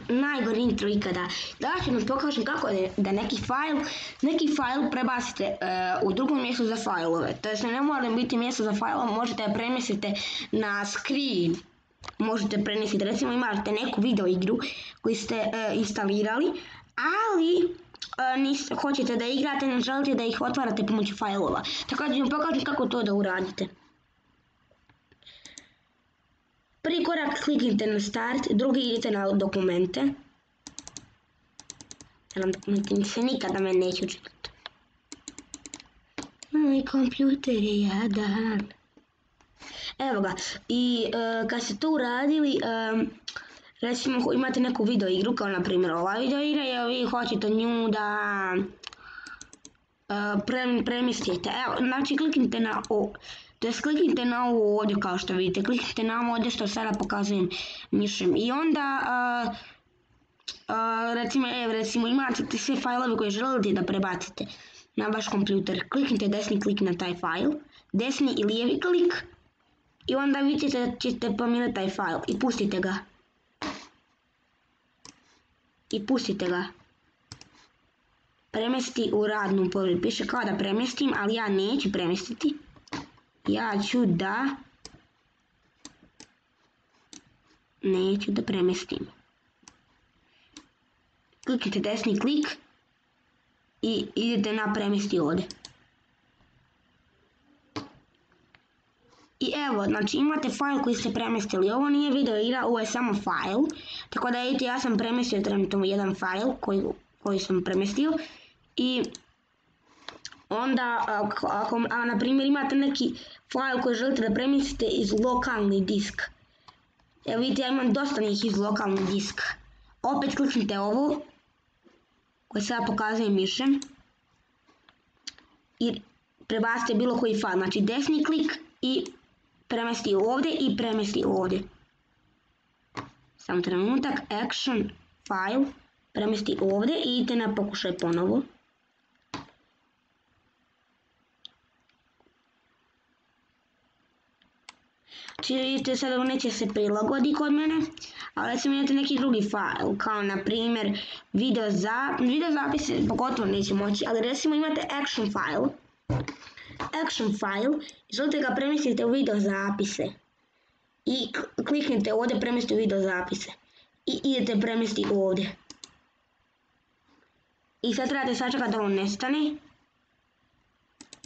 najgori intro ikada. Danas ću vam pokažem kako da neki fajl prebacite u drugo mjesto za fajlove. To jest ne mora biti mjesto za fajlove, možete da premjestite na screen. Možete premjestiti, recimo imate neku video igru koju ste instalirali, ali hoćete da igrate, ne želite da ih otvarate pomoću fajlova. Tako da ću vam pokažem kako to da uradite. Prvi korak kliknite na start, drugi idete na dokumente. Dokumenti se nikada me neće čitati. Moj kompjuter je jadan. Evo ga, i kad ste to uradili, recimo imate neku video igru, kao na primjer ova video igra, i vi hoćete nju da premjestite. Evo, znači kliknite na ovo. Kliknite na ovo ovdje kao što vidite, kliknite na ovo ovdje što sada pokazujem mišem i onda recimo imate sve fajlove koje želite da prebacite na vaš kompjuter. Kliknite desni klik na taj fajl, desni i lijevi klik i onda vidite da ćete promijeniti taj fajl i pustite ga. Premjesti u radnu povijest, piše kao da premjestim, ali ja neću premjestiti. Neću da premjestim. Kliknite desni klik i idete na premjesti ovdje. I evo, znači imate fajl koji ste premjestili. Ovo nije video igra, ovo je samo fajl. Tako da vidite, ja sam premjestio trenutno jedan fajl koji sam premjestio. I onda, ako na primjer imate neki fajl koji želite da premjestite iz lokalni disk. Evo vidite, ja imam dosta njih iz lokalni disk. Opet kliknite ovo, koje sada pokazujem mišem. I prebacite bilo koji fajl, znači desni klik i premjesti ovdje i premjesti ovdje. Samo trenutak, action, file, premjesti ovdje i idete na pokušaj ponovo. Znači vidite sada neće se prilagodi kod mene, ali recimo imate neki drugi fajl, kao na primjer video zapise, pogotovo neće moći, ali recimo imate action file, želite ga premjestiti u video zapise i kliknite ovdje premjestiti u video zapise i idete premjestiti ovdje. I sad trebate sačekati da on nestane.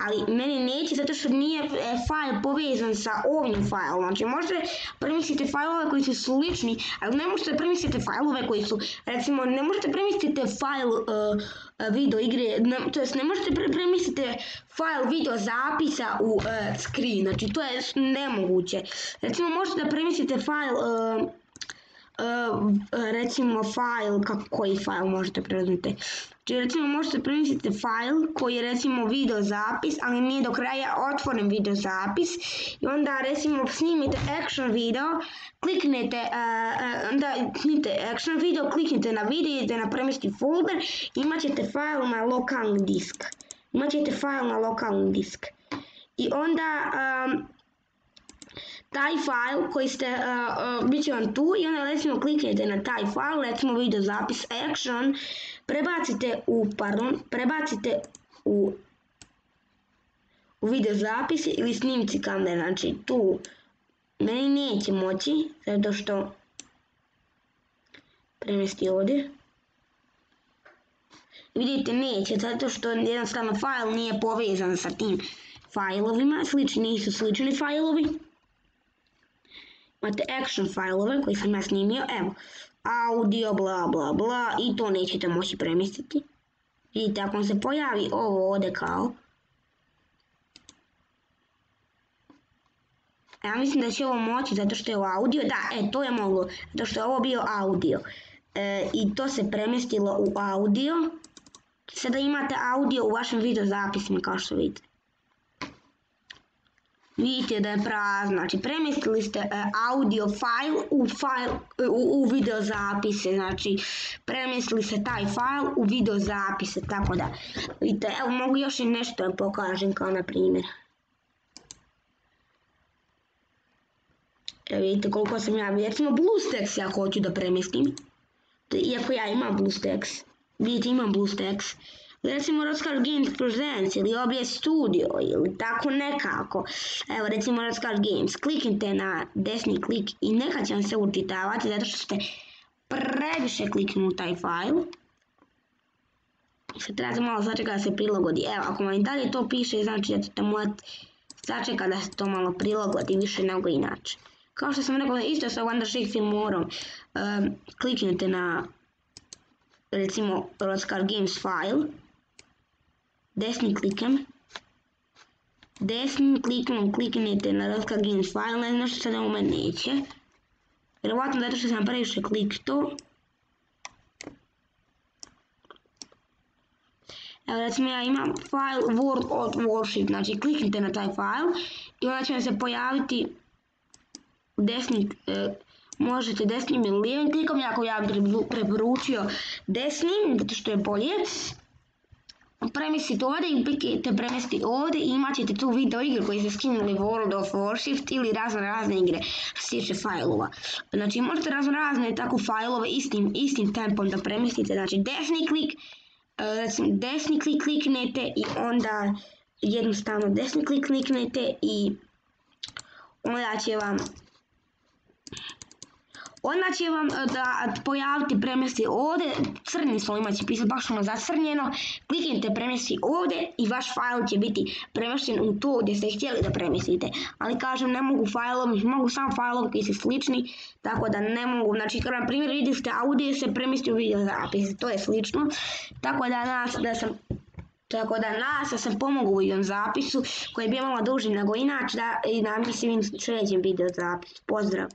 Ali meni neće zato što nije fajl povezan sa ovim fajlom. Znači možete premjestiti fajlove koji su slični, ali ne možete premjestiti fajlove koji su, recimo ne možete premjestiti fajl video igre, to jest ne možete premjestiti fajl video zapisa u screen, znači to je nemoguće. Recimo možete premjestiti fajl, recimo koji fajl možete premjestiti? Znači recimo možete premjestiti fajl koji je recimo video zapis, ali nije do kraja otvoren video zapis i onda recimo snimite action video, kliknite na video, idete na premjesti folder i imat ćete fajl na lokalni disk. I onda taj fajl koji ste, bit će vam tu i onda recimo kliknete na taj fajl, recimo video zapis action, prebacite u video zapis ili snimci kamere, znači tu meni neće moći, zato što premjesti ovdje. Vidite neće, zato što jednostavno fajl nije povezan sa tim fajlovima, nisu slični fajlovi. Imate action fajlove koji sam ja snimio, evo, audio, bla bla bla, i to nećete moći premjestiti. Vidite, ako se pojavi ovo ovdje kao, ja mislim da će ovo moći zato što je ovo audio, da, to je moglo, zato što je ovo bio audio. I to se premjestilo u audio. Sada imate audio u vašem video zapisima, kao što vidite. Vidite da je prazno, znači premjestili ste audio fajl u video zapise, znači premjestili ste taj fajl u video zapise, tako da, vidite, evo mogu još i nešto da pokažem kao na primjer. Evo vidite koliko sam ja, recimo BlueStacks ja hoću da premjestim. iako ja imam BlueStacks. Vidite, imam BlueStacks. Recimo Rockstar Games Presents ili OBS Studio ili tako nekako. Evo recimo Rockstar Games. Kliknite na desni klik i neka će vam se učitavati zato što ste previše kliknuli u taj fajl. Sad trebate malo sačekati da se prilagodi. Evo, ako vam i dalje to piše, znači da ćete morati sačekati da se to malo prilagodi više nego inače. Kao što sam rekao, isto sa Wondershake Filmorom. Kliknite na recimo Rockstar Games file. Desnim klikom kliknite na Rockstar Games file, ne znam što sada u mene neće. Vjerovatno zato što sam previše klikto. Evo recimo ja imam file World of Warship, znači kliknite na taj file i onda će vam se pojaviti možete desnim ili lijevim klikom, jako ja bih preporučio desnim, zato što je bolje. Premjestite ovdje i kliknite premjestiti ovdje i imat ćete tu video igre koji ste skinuli World of Warship ili razne igre što se tiče fajlova. Znači možete razne tako fajlove istim tempom da premjestite, znači desni klik kliknete i onda jednostavno desni klik kliknete i onda će vam da pojaviti premjesti ovdje, crnim slovima će pisati baš ono zacrnjeno, kliknite premjesti ovdje i vaš fajl će biti premješten u to gdje ste htjeli da premjestite. Ali kažem, ne mogu fajlovi, mogu samo fajlovi koji su slični, tako da ne mogu, znači kada na primjer vidjeli ste audio se premjesti u video zapis, to je slično, tako da nas sam pomogao u video zapisu koji je bio malo duži nego inače i da mi se vidim u sljedećem video zapisu. Pozdrav!